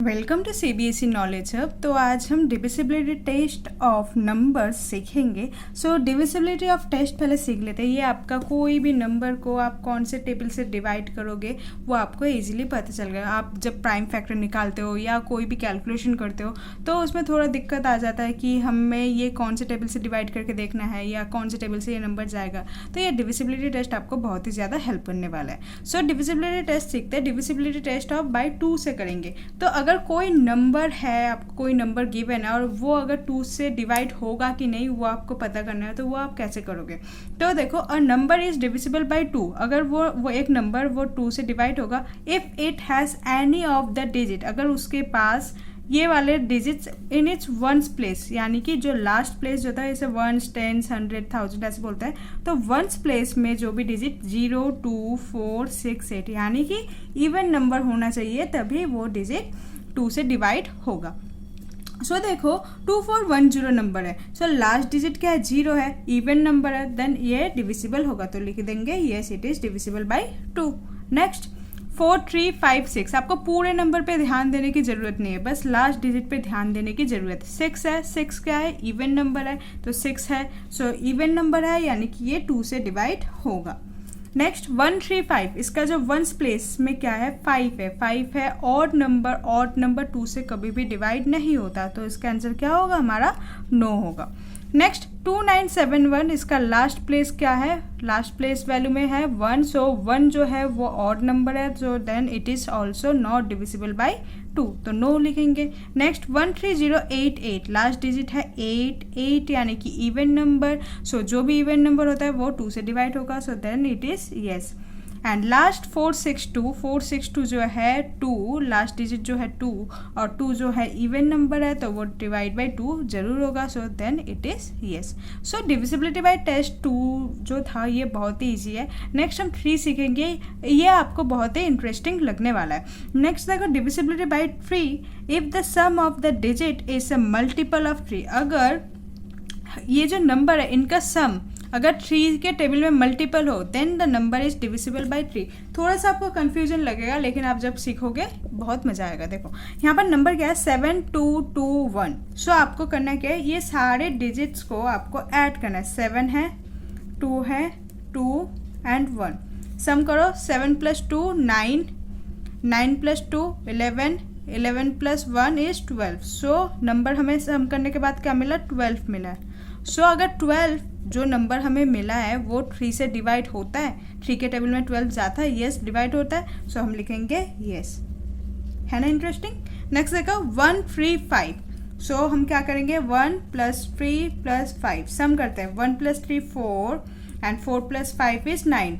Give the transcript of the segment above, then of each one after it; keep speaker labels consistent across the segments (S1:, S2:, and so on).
S1: Welcome to CBSE knowledge hub. तो आज हम डिविजिबिलिटी टेस्ट ऑफ नंबर्स सीखेंगे। सो डिविजिबिलिटी ऑफ टेस्ट पहले सीख लेते हैं। ये आपका कोई भी नंबर को आप कौन से टेबल से डिवाइड करोगे वो आपको इजीली पता चल गया। आप जब प्राइम फैक्टर निकालते हो या कोई भी कैलकुलेशन करते हो तो उसमें थोड़ा दिक्कत आ जाता है कि हमें ये कौन से टेबल से डिवाइड करके देखना है या कौन से टेबल से ये नंबर जाएगा। तो ये डिविजिबिलिटी टेस्ट आपको बहुत ही ज़्यादा हेल्प करने वाला है। सो डिविजिबिलिटी टेस्ट सीखते हैं। डिविजिबिलिटी टेस्ट ऑफ बाई 2 से करेंगे। तो अगर कोई नंबर है, आपको कोई नंबर गिवन है और वो अगर 2 से डिवाइड होगा कि नहीं वो आपको पता करना है, तो वो आप कैसे करोगे। तो देखो, a number is divisible by 2। अगर वो एक नंबर वो 2 से डिवाइड होगा if it has any of the digit, अगर उसके पास ये वाले digits in its ones place, यानी कि जो लास्ट प्लेस जो था, जैसे वंस, टेंस, 100, 1000 ऐसे बोलते हैं। तो वंस प्लेस में जो भी डिजिट 0, 2, 4, 6, 8 यानी कि इवन नंबर होना चाहिए, तभी वो डिजिट 2 से डिवाइड होगा। सो देखो 2410 नंबर है। सो लास्ट डिजिट क्या है? 0 है, इवन नंबर है, देन ये डिविजिबल होगा। तो लिख देंगे yes it is divisible by 2। Next 4356। आपको पूरे नंबर पे ध्यान देने की जरूरत नहीं है, बस लास्ट डिजिट पे ध्यान देने की जरूरत है। 6 है, 6 क्या है? इवन नंबर है, तो 6 है। सो इवन नंबर है यानी कि ये 2 से डिवाइड होगा। नेक्स्ट 135, इसका जो वंस प्लेस में क्या है? 5 है। 5 है ऑड नंबर 2 से कभी भी डिवाइड नहीं होता, तो इसका आंसर क्या होगा? हमारा नो होगा। नेक्स्ट 2971, इसका लास्ट प्लेस क्या है? लास्ट प्लेस वैल्यू में है 1। सो 1 जो है वो ऑड नंबर है, so then it is also not divisible by 2, तो नो लिखेंगे। नेक्स्ट 13088, लास्ट डिजिट है 8 यानी कि इवन नंबर। सो जो भी इवन नंबर होता है वो 2 से डिवाइड होगा, so then it is yes. And last 462 जो है 2, लास्ट डिजिट जो है 2 और 2 जो है इवन नंबर है, तो वो डिवाइड बाय 2 जरूर होगा, so then it is yes. So divisibility by test 2 जो था ये बहुत ही ईजी है। नेक्स्ट हम 3 सीखेंगे, ये आपको बहुत ही इंटरेस्टिंग लगने वाला है। नेक्स्ट देखो divisibility by 3, if the sum of the digit is a multiple of 3। अगर ये जो नंबर है इनका सम अगर 3 के टेबल में मल्टीपल हो then the number is divisible by 3। थोड़ा सा आपको कंफ्यूजन लगेगा, लेकिन आप जब सीखोगे बहुत मजा आएगा। देखो यहाँ पर नंबर क्या है? 7221। सो आपको करना क्या है? ये सारे डिजिट्स को आपको ऐड करना है। 7 है, 2 है, 2 एंड 1। सम करो। 7 + 2 9, 9 + 2 11, 11 + 1 इज 12। सो नंबर हमें सम करने के बाद क्या मिला? 12 मिला है। सो अगर 12 जो नंबर हमें मिला है वो 3 से डिवाइड होता है, 3 के टेबल में 12 जाता है, यस डिवाइड होता है, सो हम लिखेंगे यस। है ना इंटरेस्टिंग। नेक्स्ट देखो 135। सो हम क्या करेंगे? 1 + 3 + 5 सम करते हैं। 1 + 3 4 एंड 4 + 5 इज 9।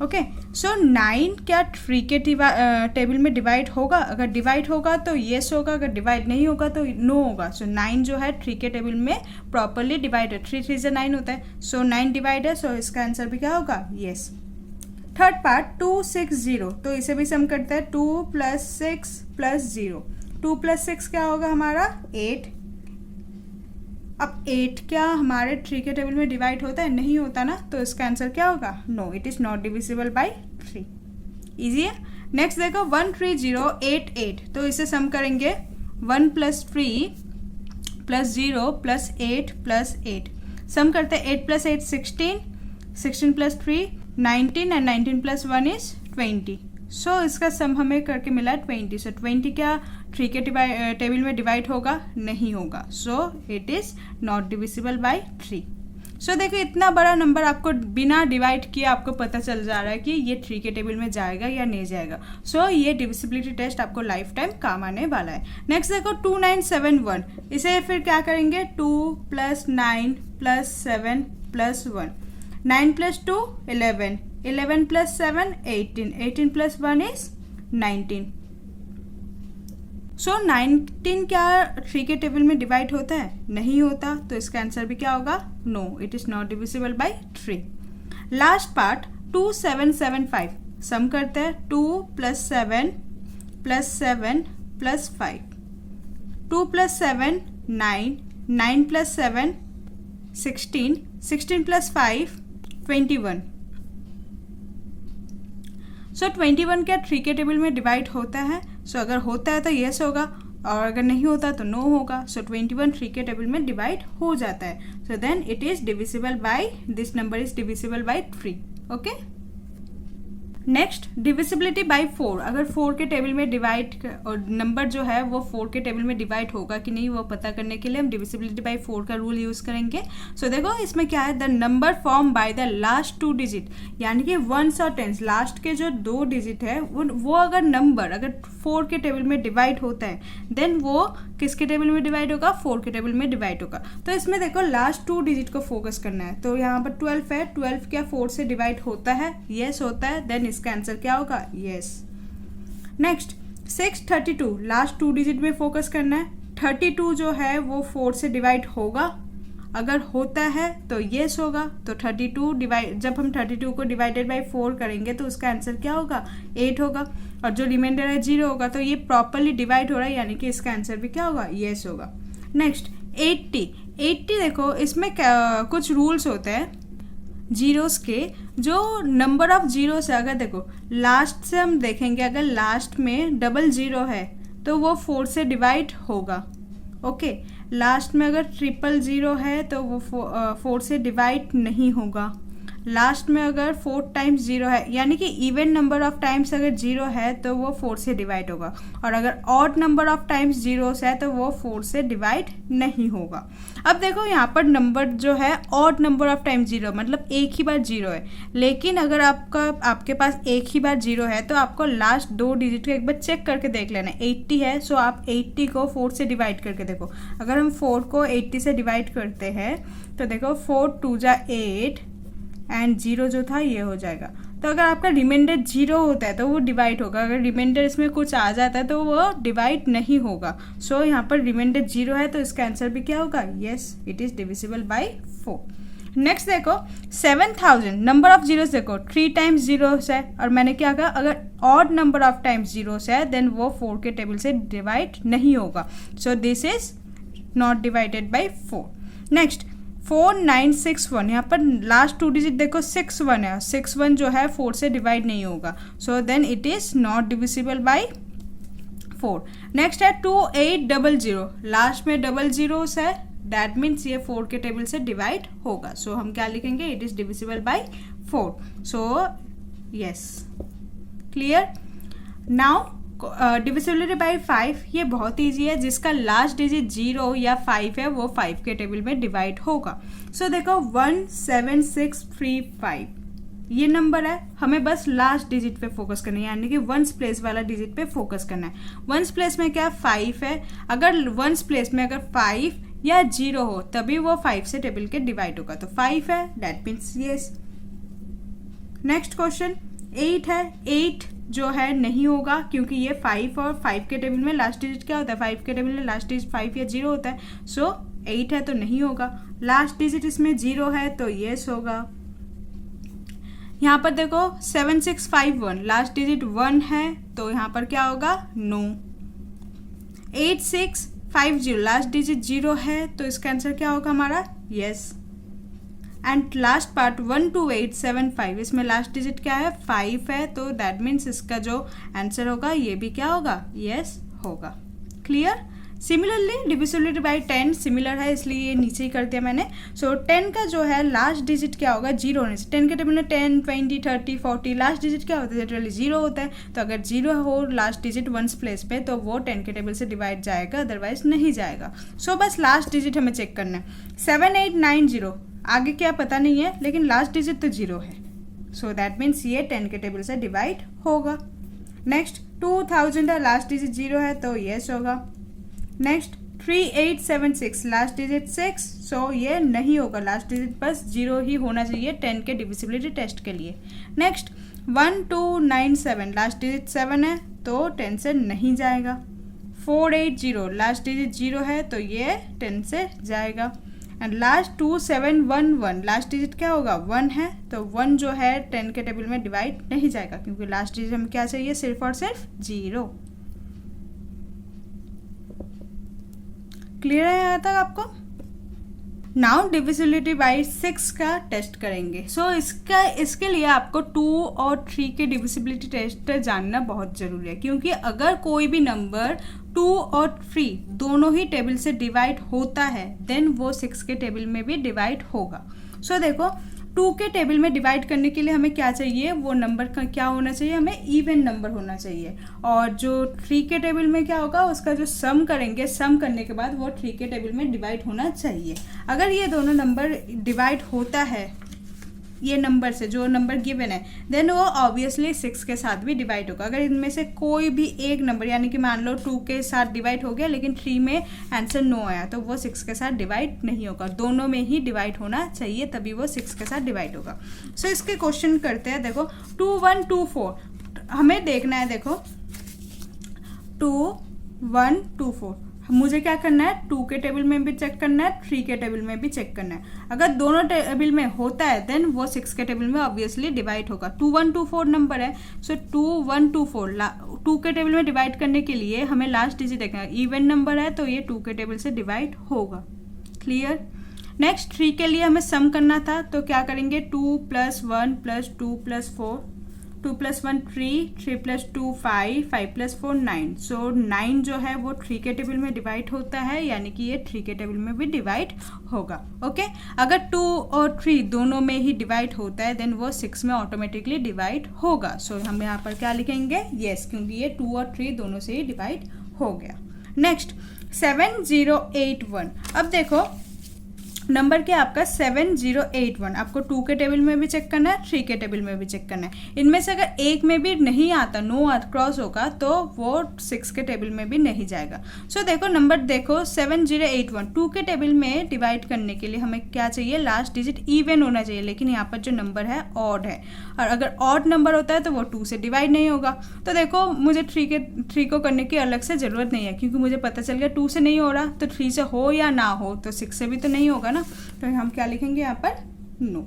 S1: ओके, सो 9 क्या 3 के टेबल में डिवाइड होगा? अगर डिवाइड होगा तो येस होगा, अगर डिवाइड नहीं होगा तो नो होगा। सो 9 जो है 3 के टेबल में प्रॉपरली डिवाइड है। 3 3 से 9 होता है, सो 9 डिवाइड है, सो इसका आंसर भी क्या होगा? येस। थर्ड पार्ट 260, तो इसे भी सम करते हैं। 2 + 6 + 0, 2 + 6 क्या होगा हमारा? 8। अब 8 क्या हमारे 3 के टेबल में डिवाइड होता है? नहीं होता ना, तो इसका आंसर क्या होगा? No, it is not divisible by 3। Easy है। नेक्स्ट देखो 13088, तो इसे सम करेंगे। 1 + 3 + 0 + 8 + 8 सम करते हैं। 8 + 8 16, 16 + 3 19 एंड 19 + 1 इज 20। सो इसका सम हमें करके मिला 20। सो 20 क्या 3 के टेबल में डिवाइड होगा? नहीं होगा, so it is not divisible by 3। सो देखो इतना बड़ा नंबर आपको बिना डिवाइड किए आपको पता चल जा रहा है कि ये 3 के टेबल में जाएगा या नहीं जाएगा। सो ये डिविजिबिलिटी टेस्ट आपको लाइफ टाइम काम आने वाला है। नेक्स्ट देखो 2971, इसे फिर क्या करेंगे? 2 + 9 + 7 + 1, 9 + 2 11, 11 + 7 18, 18 + 1 इज 19। सो 19 क्या 3 के टेबल में डिवाइड होता है? नहीं होता, तो इसका आंसर भी क्या होगा? No, it is not divisible by 3। Last part 2775 sum करते हैं। 2 + 7 + 7 + 5, 2 + 7 9, 9 + 7 16, 16 + 5 21। सो 21 क्या 3 के टेबल में डिवाइड होता है? सो अगर होता है तो येस होगा और अगर नहीं होता तो नो होगा. सो 21 3 के टेबल में डिवाइड हो जाता है. So then it is divisible by, this number is divisible by 3. Okay. Next divisibility by 4. अगर 4 के टेबल में डिवाइड और नंबर जो है वो 4 के टेबल में डिवाइड होगा कि नहीं वो पता करने के लिए हम डिविजिबिलिटी बाय 4 का रूल यूज़ करेंगे. सो देखो इसमें क्या है, the number form by the last 2 digit, यानी कि 1s और 10s लास्ट के जो 2 डिजिट है वो अगर नंबर अगर 4 के टेबल में डिवाइड होता है देन वो किसके टेबल में डिवाइड होगा? 4 के टेबल में डिवाइड होगा. तो इसमें देखो लास्ट 2 डिजिट को फोकस करना है. तो यहाँ पर 12 है, 12 क्या 4 से डिवाइड होता है? यस होता है. देन इसका आंसर क्या होगा? यस. नेक्स्ट 632 लास्ट 2 डिजिट में फोकस करना है. 32 जो है वो 4 से डिवाइड होगा? अगर होता है तो येस होगा. तो 32 डिवाइड, जब हम 32 को डिवाइडेड बाय 4 करेंगे तो उसका आंसर क्या होगा? 8 होगा. और जो रिमाइंडर है 0 होगा. तो ये प्रॉपरली डिवाइड हो रहा है यानी कि इसका आंसर भी क्या होगा? येस होगा. नेक्स्ट 80 देखो इसमें कुछ रूल्स होते हैं जीरोस के. जो नंबर ऑफ जीरोस है, अगर देखो लास्ट से हम देखेंगे, अगर लास्ट में 00 है तो वो 4 से डिवाइड होगा. ओके. लास्ट में अगर 000 है तो वो 4 से डिवाइड नहीं होगा. लास्ट में अगर 4 टाइम्स 0 है, यानी कि इवन नंबर ऑफ टाइम्स अगर 0 है तो वो 4 से डिवाइड होगा. और अगर odd number of times zeros है तो वो 4 से डिवाइड नहीं होगा. अब देखो यहाँ पर नंबर जो है ऑड नंबर ऑफ टाइम्स 0, मतलब एक ही बार 0 है. लेकिन अगर आपके पास एक ही बार 0 है तो आपको लास्ट 2 डिजिट को एक बार चेक करके देख लेना है. 80 है, सो आप 80 को 4 से डिवाइड करके देखो. अगर हम 4 को 80 से डिवाइड करते हैं तो देखो 4 2 जा 8 एंड 0 जो था ये हो जाएगा. तो अगर आपका रिमाइंडर 0 होता है तो वो डिवाइड होगा. अगर रिमाइंडर इसमें कुछ आ जाता है तो वो डिवाइड नहीं होगा. सो यहाँ पर रिमाइंडर 0 है तो इसका आंसर भी क्या होगा? Yes, it is divisible by 4. Next देखो 7000 नंबर ऑफ जीरोस. देखो 3 टाइम्स जीरोस है और मैंने क्या कहा, अगर odd number of times zeros है देन वो 4 के टेबल से डिवाइड नहीं होगा. So this is not divided by 4. Next 4961, यहाँ पर लास्ट 2 डिजिट देखो 61 है. 61 जो है 4 से डिवाइड नहीं होगा. So then it is not divisible by 4. Next है 2800 लास्ट में 00 है, दैट मीन्स ये 4 के टेबल से डिवाइड होगा. सो हम क्या लिखेंगे? It is divisible by 4. So yes, clear. Now divisibility bye 5, ये बहुत ईजी है. जिसका लास्ट डिजिट 0 या 5 है वो 5 के टेबल में डिवाइड होगा. सो देखो 17635 ये नंबर है. हमें बस लास्ट डिजिट पे फोकस करना है, यानी कि 1s प्लेस वाला डिजिट पे फोकस करना है. 1s प्लेस में क्या 5 है. अगर 1s प्लेस में अगर 5 या 0 हो तभी वो 5 से टेबल के डिवाइड होगा. तो 5 है, that means yes. Next question 8 है. 8 जो है नहीं होगा क्योंकि ये 5 और 5 के टेबल में लास्ट डिजिट क्या होता है? 5 के टेबल में लास्ट डिजिट 5 या 0 होता है. सो 8 है तो नहीं होगा. लास्ट डिजिट इसमें 0 है तो येस होगा. यहाँ पर देखो 7651 लास्ट डिजिट 1 है तो यहाँ पर क्या होगा? नो. 8650 लास्ट डिजिट 0 है तो इसका आंसर क्या होगा हमारा? यस. एंड लास्ट पार्ट 12875 इसमें लास्ट डिजिट क्या है? 5 है. तो दैट मीन्स इसका जो आंसर होगा ये भी क्या होगा? यस होगा. Clear. Similarly divisibility bye 10 similar है इसलिए ये नीचे ही कर दिया मैंने. सो 10 का जो है लास्ट डिजिट क्या होगा? 0 होने से. 10 के टेबल में 10 20 30 40 लास्ट डिजिट क्या होता है? जनरली 0 होता है. तो अगर 0 हो लास्ट डिजिट 1s प्लेस पे तो वो 10 के टेबल से डिवाइड जाएगा, अदरवाइज नहीं जाएगा. सो बस लास्ट डिजिट हमें चेक करना है. 7890 आगे क्या पता नहीं है लेकिन लास्ट डिजिट तो 0 है. सो दैट मीन्स ये 10 के टेबल से डिवाइड होगा. नेक्स्ट 2000 है, लास्ट डिजिट 0 है तो येस होगा. नेक्स्ट 3876 लास्ट डिजिट 6, सो ये नहीं होगा. लास्ट डिजिट बस 0 ही होना चाहिए 10 के डिविजिबिलिटी टेस्ट के लिए. नेक्स्ट 1297 लास्ट डिजिट 7 है तो 10 से नहीं जाएगा. 480 लास्ट डिजिट 0 है तो ये 10 से जाएगा. एंड लास्ट 2711 लास्ट डिजिट क्या होगा? 1 है तो 1 जो है 10 के टेबल में डिवाइड नहीं जाएगा क्योंकि लास्ट डिजिट हमें क्या चाहिए? सिर्फ और सिर्फ 0. क्लियर है यहाँ तक आपको? नाउ डिविजिबिलिटी बाई 6 का टेस्ट करेंगे। सो इसके लिए आपको 2 और 3 के डिविजिबिलिटी टेस्ट जानना बहुत ज़रूरी है, क्योंकि अगर कोई भी नंबर 2 और 3 दोनों ही टेबल से डिवाइड होता है देन वो 6 के टेबल में भी डिवाइड होगा। सो देखो 2 के टेबल में डिवाइड करने के लिए हमें क्या चाहिए, वो नंबर का क्या होना चाहिए, हमें इवन नंबर होना चाहिए। और जो 3 के टेबल में क्या होगा, उसका जो सम करेंगे, सम करने के बाद वो 3 के टेबल में डिवाइड होना चाहिए। अगर ये दोनों नंबर डिवाइड होता है ये नंबर से, जो नंबर गिवन है, देन वो ऑब्वियसली 6 के साथ भी डिवाइड होगा। अगर इनमें से कोई भी एक नंबर, यानी कि मान लो 2 के साथ डिवाइड हो गया लेकिन 3 में आंसर नो आया, तो वो 6 के साथ डिवाइड नहीं होगा। दोनों में ही डिवाइड होना चाहिए, तभी वो 6 के साथ डिवाइड होगा। सो इसके क्वेश्चन करते हैं। देखो 2 1 2 4 हमें देखना है। देखो 2 1 2 4 मुझे क्या करना है, 2 के टेबल में भी चेक करना है, 3 के टेबल में भी चेक करना है। अगर दोनों टेबल में होता है देन वो 6 के टेबल में ऑब्वियसली डिवाइड होगा। 2 1 2 4 नंबर है, सो 2 1 2 4 2 के टेबल में डिवाइड करने के लिए हमें लास्ट डिजिट देखना है। इवन नंबर है तो ये 2 के टेबल से डिवाइड होगा। क्लियर। नेक्स्ट 3 के लिए हमें सम करना था, तो क्या करेंगे, 2 + 1 + 2 + 4, 2 + 1 3, 3 + 2 5, 5 + 4 9। सो 9 जो है वो 3 के टेबल में डिवाइड होता है, यानी कि ये 3 के टेबल में भी डिवाइड होगा। ओके अगर 2 और 3 दोनों में ही डिवाइड होता है देन वो 6 में ऑटोमेटिकली डिवाइड होगा। सो हम यहाँ पर क्या लिखेंगे, येस, क्योंकि ये 2 और 3 दोनों से ही डिवाइड हो गया। नेक्स्ट 7 0 8 1। अब देखो नंबर क्या आपका 7081। आपको 2 के टेबल में भी चेक करना है, 3 के टेबल में भी चेक करना है। इनमें से अगर एक में भी नहीं आता, नो क्रॉस होगा, तो वो 6 के टेबल में भी नहीं जाएगा। सो देखो नंबर देखो 7081 2 के टेबल में डिवाइड करने के लिए हमें क्या चाहिए, लास्ट डिजिट इवन होना चाहिए, लेकिन यहाँ पर जो नंबर है ऑड है, और अगर ऑड नंबर होता है तो वो 2 से डिवाइड नहीं होगा। तो देखो मुझे 3 को करने की अलग से ज़रूरत नहीं है, क्योंकि मुझे पता चल गया 2 से नहीं हो रहा, तो 3 से हो या ना हो, तो 6 से भी तो नहीं होगा ना, तो हम क्या लिखेंगे यहाँ पर, नो।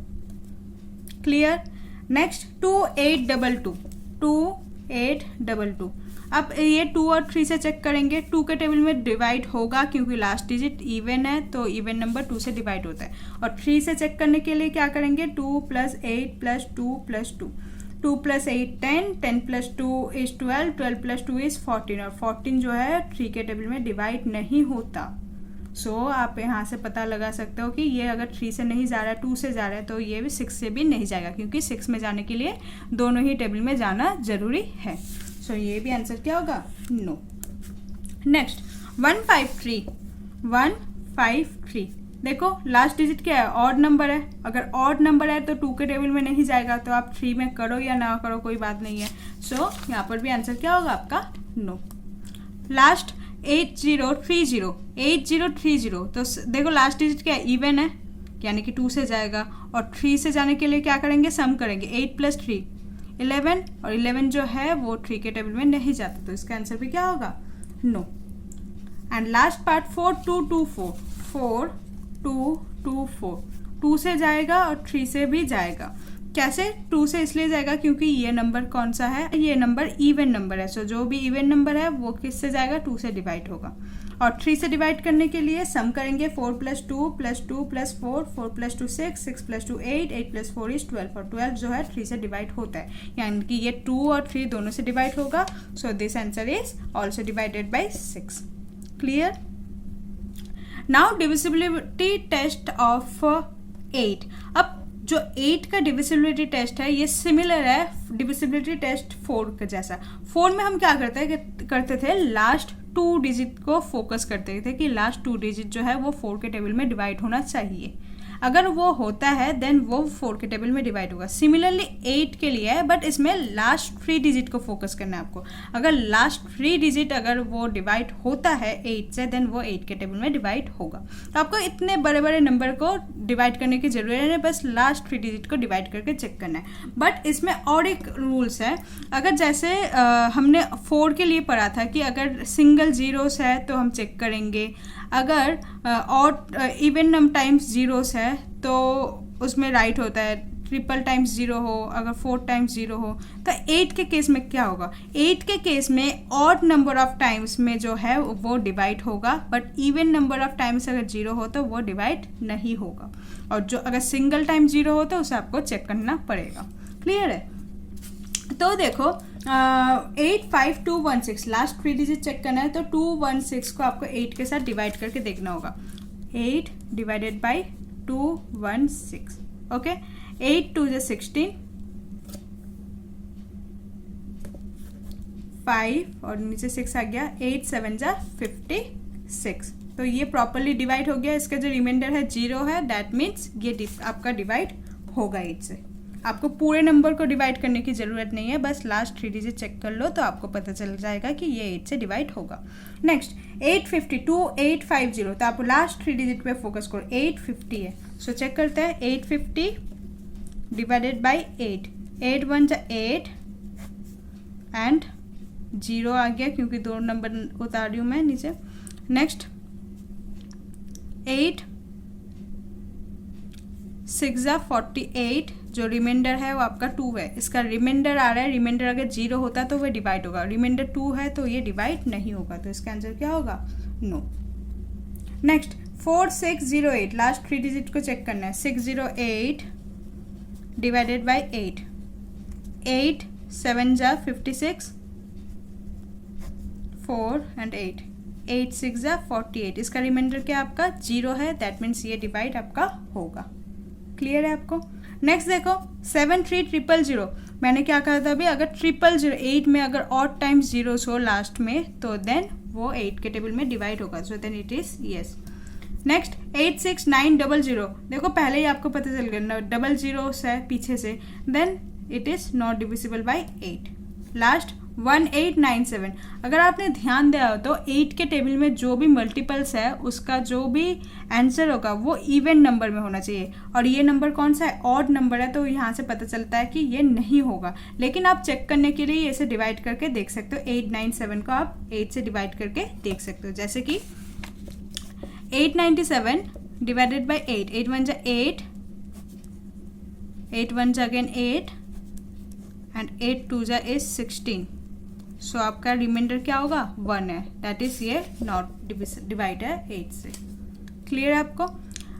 S1: क्लियर। नेक्स्ट 2822 2822। अब ये 2 और 3 से चेक करेंगे, 2 के टेबल में डिवाइड होगा क्योंकि लास्ट डिजिट इवन है, तो इवन नंबर 2 से डिवाइड होता है। और 3 से चेक करने के लिए क्या करेंगे, 2 + 8 + 2 + 2, 2 + 8 10, 10 + 2 = 12, 12 + 2 = 14, और 14 जो है 3 के टेबल में डिवाइड नहीं होता। सो आप यहाँ से पता लगा सकते हो कि ये अगर 3 से नहीं जा रहा है, 2 से जा रहा है, तो ये भी 6 से भी नहीं जाएगा, क्योंकि 6 में जाने के लिए दोनों ही टेबल में जाना जरूरी है। सो ये भी आंसर क्या होगा, नो। नेक्स्ट 153 153। देखो लास्ट डिजिट क्या है, ऑड नंबर है। अगर ऑड नंबर है तो 2 के टेबल में नहीं जाएगा, तो आप 3 में करो या ना करो कोई बात नहीं है। सो यहाँ पर भी आंसर क्या होगा आपका, नो। लास्ट 8030 तो देखो लास्ट डिजिट क्या है, इवन है, यानी कि 2 से जाएगा, और 3 से जाने के लिए क्या करेंगे, सम करेंगे। 8 + 3 11, और 11 जो है वो 3 के टेबल में नहीं जाता, तो इसका आंसर भी क्या होगा, नो। एंड लास्ट पार्ट 4224 4224 2 से जाएगा और 3 से भी जाएगा। कैसे, 2 से इसलिए जाएगा क्योंकि ये नंबर कौन सा है, ये नंबर इवन नंबर है। सो जो भी इवन नंबर है वो किससे जाएगा, 2 से डिवाइड होगा। और 3 से डिवाइड करने के लिए सम करेंगे, 4 + 2 + 2 + 4, 4 + 2 6, 6 + 2 8, 8 + 4 = 12, और 12 जो है 3 से डिवाइड होता है, यानी कि ये 2 और 3 दोनों से डिवाइड होगा। So this answer is also divided by 6। Clear. Now divisibility test of 8। अब जो 8 का डिविजिबिलिटी टेस्ट है ये सिमिलर है डिविजिबिलिटी टेस्ट 4 के जैसा। 4 में हम क्या करते थे, लास्ट 2 डिजिट को फोकस करते थे कि लास्ट 2 डिजिट जो है वो 4 के टेबल में डिवाइड होना चाहिए। अगर वो होता है देन वो 4 के टेबल में डिवाइड होगा। सिमिलरली 8 के लिए है, बट इसमें लास्ट 3 डिजिट को फोकस करना है आपको। अगर लास्ट 3 डिजिट अगर वो डिवाइड होता है 8 से, देन वो 8 के टेबल में डिवाइड होगा। तो आपको इतने बड़े बड़े नंबर को डिवाइड करने की जरूरत है, बस लास्ट 3 डिजिट को डिवाइड करके चेक करना है। बट इसमें और एक रूल्स है, अगर जैसे हमने 4 के लिए पढ़ा था कि अगर सिंगल जीरोस है तो हम चेक करेंगे, अगर और इवन नम टाइम्स जीरोस है तो उसमें राइट होता है ट्रिपल टाइम्स 0 हो, अगर 4 टाइम्स 0 हो, तो 8 के केस में क्या होगा? 8 के केस में ऑड नंबर ऑफ टाइम्स में जो है वो डिवाइड होगा, but even number of times अगर 0 हो तो वो डिवाइड नहीं होगा, और जो अगर सिंगल टाइम 0 हो तो उसे आपको चेक करना पड़ेगा। क्लियर है? तो देखो 85216 लास्ट 3 डिजिट चेक करना है, तो 216 को आपको 8 के साथ डिवाइड करके देखना होगा। 8 डिवाइडेड बाई 216, ओके। 8 2 = 16, 5 और नीचे 6 आ गया, 8 7 = 56। तो ये प्रॉपरली डिवाइड हो गया। इसका जो रिमाइंडर है 0 है, दैट मीन्स ये आपका डिवाइड होगा 8 से। आपको पूरे नंबर को डिवाइड करने की ज़रूरत नहीं है, बस लास्ट 3 डिजिट चेक कर लो तो आपको पता चल जाएगा कि ये 8 से डिवाइड होगा। नेक्स्ट 852 850, तो आप लास्ट 3 डिजिट पे फोकस करो। 850 है, सो चेक करते हैं। 850 डिवाइडेड बाई 8, 8 1 = 8 एंड 0 आ गया क्योंकि 2 नंबर उतार रही हूँ मैं नीचे। नेक्स्ट 8 6 = 48, जो रिमाइंडर है वो आपका 2 है। इसका रिमाइंडर आ रहा है, रिमाइंडर अगर 0 होता तो वह डिवाइड होगा, रिमाइंडर 2 है तो ये डिवाइड नहीं होगा, तो इसका आंसर क्या होगा? नो। नेक्स्ट 4608, लास्ट 3 डिजिट को चेक करना है। 608 डिवाइडेड बाई 8, 8 7 = 56, 4 एंड 8, 8 6 = 48। इसका रिमाइंडर क्या आपका 0 है, दैट मीन्स ये डिवाइड आपका होगा। क्लियर है आपको? नेक्स्ट देखो 73000, मैंने क्या कहा था अभी? अगर 000 में अगर ऑड टाइम्स 0 हो लास्ट में तो देन वो 8 के टेबल में डिवाइड होगा, so then it is yes. Next 86900, देखो पहले ही आपको पता चल गया 00 से पीछे से, then it is not divisible by 8। Last 1897, अगर आपने ध्यान दिया हो तो 8 के टेबल में जो भी मल्टीपल्स है उसका जो भी आंसर होगा वो इवन नंबर में होना चाहिए, और ये नंबर कौन सा है? ऑड नंबर है, तो यहाँ से पता चलता है कि ये नहीं होगा। लेकिन आप चेक करने के लिए इसे डिवाइड करके देख सकते हो। 897 को आप 8 से डिवाइड करके देख सकते हो, जैसे कि 897 डिवाइडेड बाई 8, 8 1 = 8, 8 1 = again 8 एंड 8 2 = 16। सो आपका रिमाइंडर क्या होगा? 1 है, दैट इज ये नॉट डिवाइड है 8 से। क्लियर है आपको?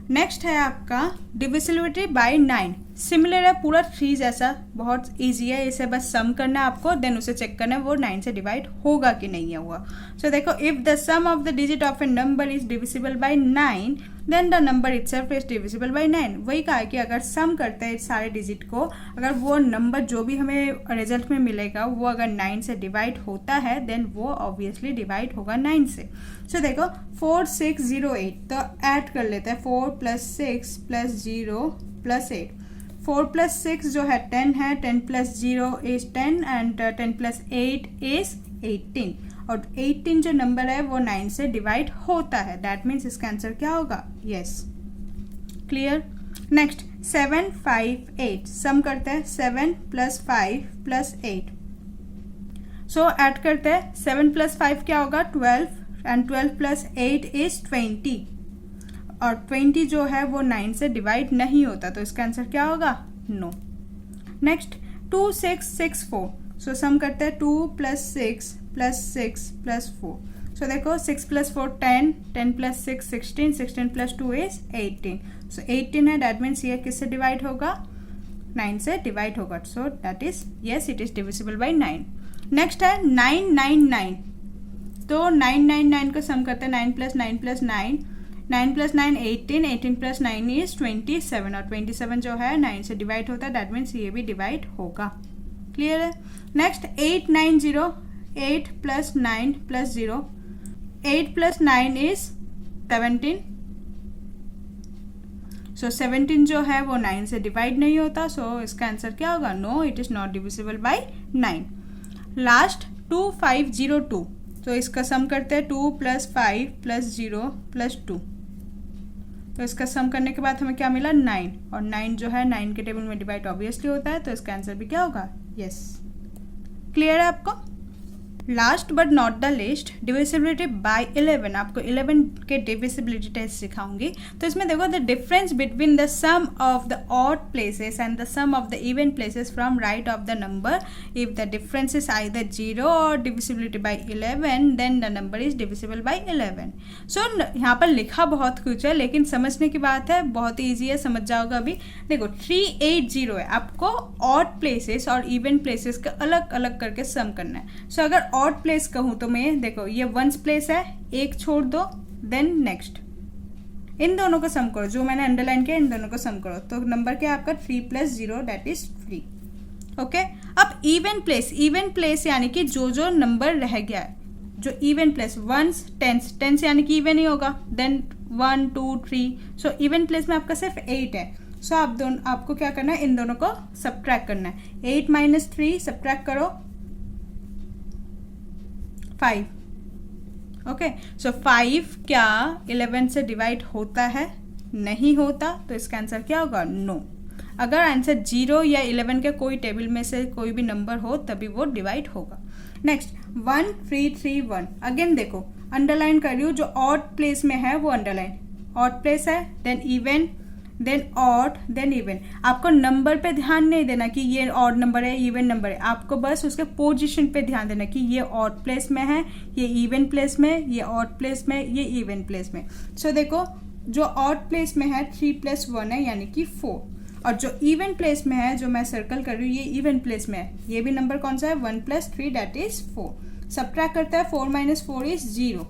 S1: नेक्स्ट है आपका डिविजिबिलिटी बाय 9। सिमिलर है, पूरा 3 जैसा, बहुत इजी है। इसे बस सम करना है आपको, देन उसे चेक करना है वो 9 से डिवाइड होगा कि नहीं हुआ। सो देखो, if the sum of the digit of a number is divisible by 9 then the number itself is divisible by 9। वही कहा है कि अगर सम करते हैं सारे डिजिट को, अगर वो नंबर जो भी हमें रिजल्ट में मिलेगा वो अगर 9 से डिवाइड होता है देन वो ऑब्वियसली डिवाइड होगा 9 से। सो देखो 4608, तो ऐड कर लेते हैं 4 + 6 + 0 + 8। 4 + 6 जो है 10 है, 10 + 0 is 10 एंड 10 + 8 is 18, और 18 जो नंबर है वो 9 से डिवाइड होता है, दैट मीन्स इसका आंसर क्या होगा? यस। क्लियर? नेक्स्ट 758, सम करते हैं 7 + 5 + 8। सो ऐड करते हैं 7 + 5 क्या होगा? 12 एंड 12 + 8 is 20, और 20 जो है वो 9 से डिवाइड नहीं होता, तो इसका आंसर क्या होगा? नो। नेक्स्ट 2664, सो सम करते हैं 2 + 6 + 6 + 4। सो देखो 6 + 4 10, 10 + 6 16, 16 + 2 is 18। सो 18 है, दैट मीन्स ये किससे डिवाइड होगा? 9 से डिवाइड होगा, so that is yes, it is divisible by 9। Next है 999, तो 999 को सम करते हैं 9 + 9 + 9, 9 + 9 18, 18 + 9 is 27, और 27 जो है 9 से डिवाइड होता है, दैट मीन्स ये भी डिवाइड होगा। क्लियर है? नेक्स्ट 890, 8 + 9 + 0, 8 + 9 is 17, सो 17 जो है वो 9 से डिवाइड नहीं होता, सो इसका आंसर क्या होगा? No, it is not divisible by 9। Last 2502, तो इसका सम करते हैं 2 + 5 + 0 + 2। तो इसका सम करने के बाद हमें क्या मिला? 9, और 9 जो है 9 के टेबल में डिवाइड ऑब्वियसली होता है, तो इसका आंसर भी क्या होगा? यस। क्लियर है आपको? Last but not the list, divisibility by 11। आपको 11 के डिविजिबिलिटी टेस्ट सिखाऊंगी। तो इसमें देखो the difference between the sum of the odd places and the sum of the even places from right of the number. If the difference is either 0 और divisibility by 11 then the number is divisible by 11। So यहाँ पर लिखा बहुत कुछ है लेकिन समझने की बात है, बहुत ईजी है, समझ जाओगे अभी। देखो 380 है, आपको ऑड प्लेसेस और इवन प्लेसेस का अलग अलग करके सम करना है। सो अगर ऑड प्लेस कहूँ तो मैं देखो ये वंस प्लेस है, एक छोड़ दो, देन नेक्स्ट, इन दोनों को सम करो, जो मैंने अंडरलाइन किया इन दोनों को सम करो तो नंबर क्या है आपका 3 + 0 दैट इज 3। ओके, अब इवन प्लेस यानी कि जो जो नंबर रह गया है, जो इवन प्लेस वंस टेंस यानी कि इवन ही होगा, देन 1 2 3। सो इवन प्लेस में आपका सिर्फ 8 है। सो आपको क्या करना है, इन दोनों को सब्ट्रैक्ट करना है। 8 - 3 सब्ट्रैक्ट करो 5। ओके, सो 5 क्या 11 से डिवाइड होता है? नहीं होता, तो इसका आंसर क्या होगा? नो। अगर आंसर 0 या 11 के कोई टेबल में से कोई भी नंबर हो तभी वो डिवाइड होगा। नेक्स्ट 1 3 3 1। अगेन देखो अंडरलाइन कर रही हूँ, जो ऑड प्लेस में है वो अंडरलाइन, ऑड प्लेस है, then even, then odd, then even. आपको नंबर पे ध्यान नहीं देना कि ये ऑड नंबर है इवन नंबर है, आपको बस उसके पोजीशन पे ध्यान देना कि ये ऑड प्लेस में है, ये इवन प्लेस में, ये ऑड प्लेस में, ये इवन प्लेस में। सो देखो जो ऑड प्लेस में है 3 + 1 है यानी कि 4, और जो इवन प्लेस में है जो मैं सर्कल कर रही हूँ ये इवन प्लेस में है, ये भी नंबर कौन सा है? 1 + 3 दैट इज 4। सब्ट्रैक्ट करता है 4 - 4 इज 0।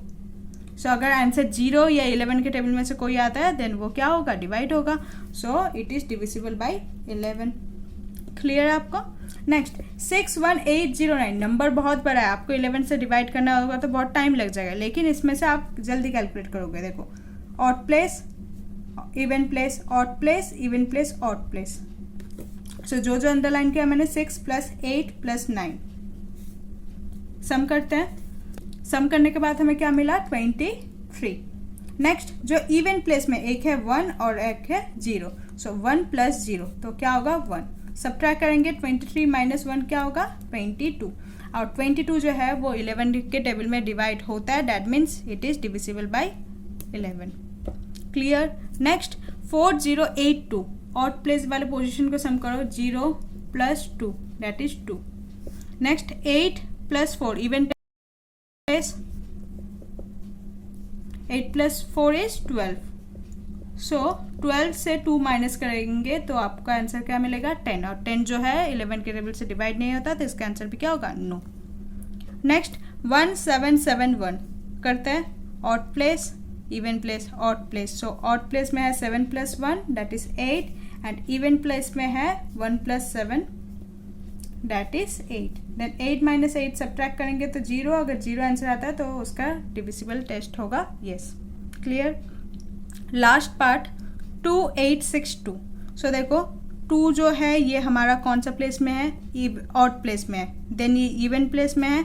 S1: सो अगर आंसर 0 या 11 के टेबल में से कोई आता है देन वो क्या होगा? डिवाइड होगा। So it is divisible by 11। Clear है आपको? नेक्स्ट 61809। नंबर बहुत बड़ा है, आपको 11 से डिवाइड करना होगा तो बहुत टाइम लग जाएगा, लेकिन इसमें से आप जल्दी कैलकुलेट करोगे। देखो odd place, even place, odd place, even place, odd place. So जो जो अंडरलाइन किया मैंने 6 + 8 + 9 सम करते हैं। सम करने के बाद हमें क्या मिला? 23। नेक्स्ट जो इवन प्लेस में एक है 1 और एक है 0, सो 1 + 0 तो क्या होगा? 1। सब्ट्रैक्ट करेंगे 23 - 1 क्या होगा? 22। और 22 जो है वो 11 के टेबल में डिवाइड होता है, that means it is divisible by 11। Clear? Next 4082। Odd place वाले पोजीशन को सम करो, 0 + 2 that is 2। Next 8 + 4 even place, 8 + 4 is 12। सो 12 से 2 माइनस करेंगे तो आपका आंसर क्या मिलेगा? 10। और 10 जो है 11 के टेबल से डिवाइड नहीं होता तो इसका आंसर भी क्या होगा? नो। नेक्स्ट 1771 करते हैं, odd place, even place, odd place. So odd place में है 7 + 1 that is 8, and even place में है 1 + 7 दैट इज 8। देन 8 - 8 सब्ट्रैक्ट करेंगे तो 0। अगर 0 आंसर आता है तो उसका डिविजिबल टेस्ट होगा येस। क्लियर? Last part 2862। सो देखो 2 जो है ये हमारा कौन सा प्लेस में है? ऑड प्लेस में है, देन ये इवन प्लेस में है,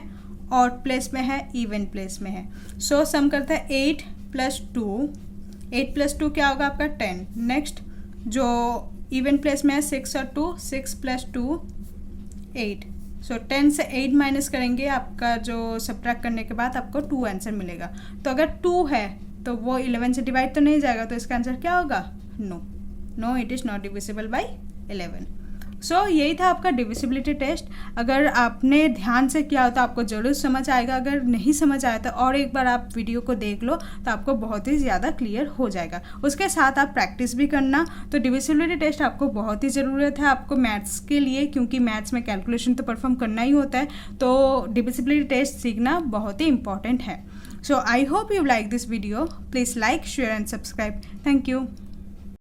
S1: ऑड प्लेस में है, इवन प्लेस में है। सो सम करता है 8 + 2। 8 + 2 क्या होगा आपका? 10। नेक्स्ट जो इवन प्लेस में है 6 और 2, 6 + 2 8। सो 10 से 8 माइनस करेंगे, आपका जो सब्ट्रैक्ट करने के बाद आपको 2 आंसर मिलेगा। तो अगर 2 है तो वो 11 से डिवाइड तो नहीं जाएगा, तो इसका आंसर क्या होगा? No, it is not divisible by 11। So यही था आपका डिविजिबिलिटी टेस्ट। अगर आपने ध्यान से किया हो तो आपको ज़रूर समझ आएगा, अगर नहीं समझ आया तो और एक बार आप वीडियो को देख लो तो आपको बहुत ही ज़्यादा क्लियर हो जाएगा। उसके साथ आप प्रैक्टिस भी करना। तो डिविजिबिलिटी टेस्ट आपको बहुत ही ज़रूरत है आपको मैथ्स के लिए, क्योंकि मैथ्स में कैलकुलेशन तो परफॉर्म करना ही होता है, तो डिविजिबिलिटी टेस्ट सीखना बहुत ही इंपॉर्टेंट है। So I hope you like this video. Please like, share and subscribe. Thank you.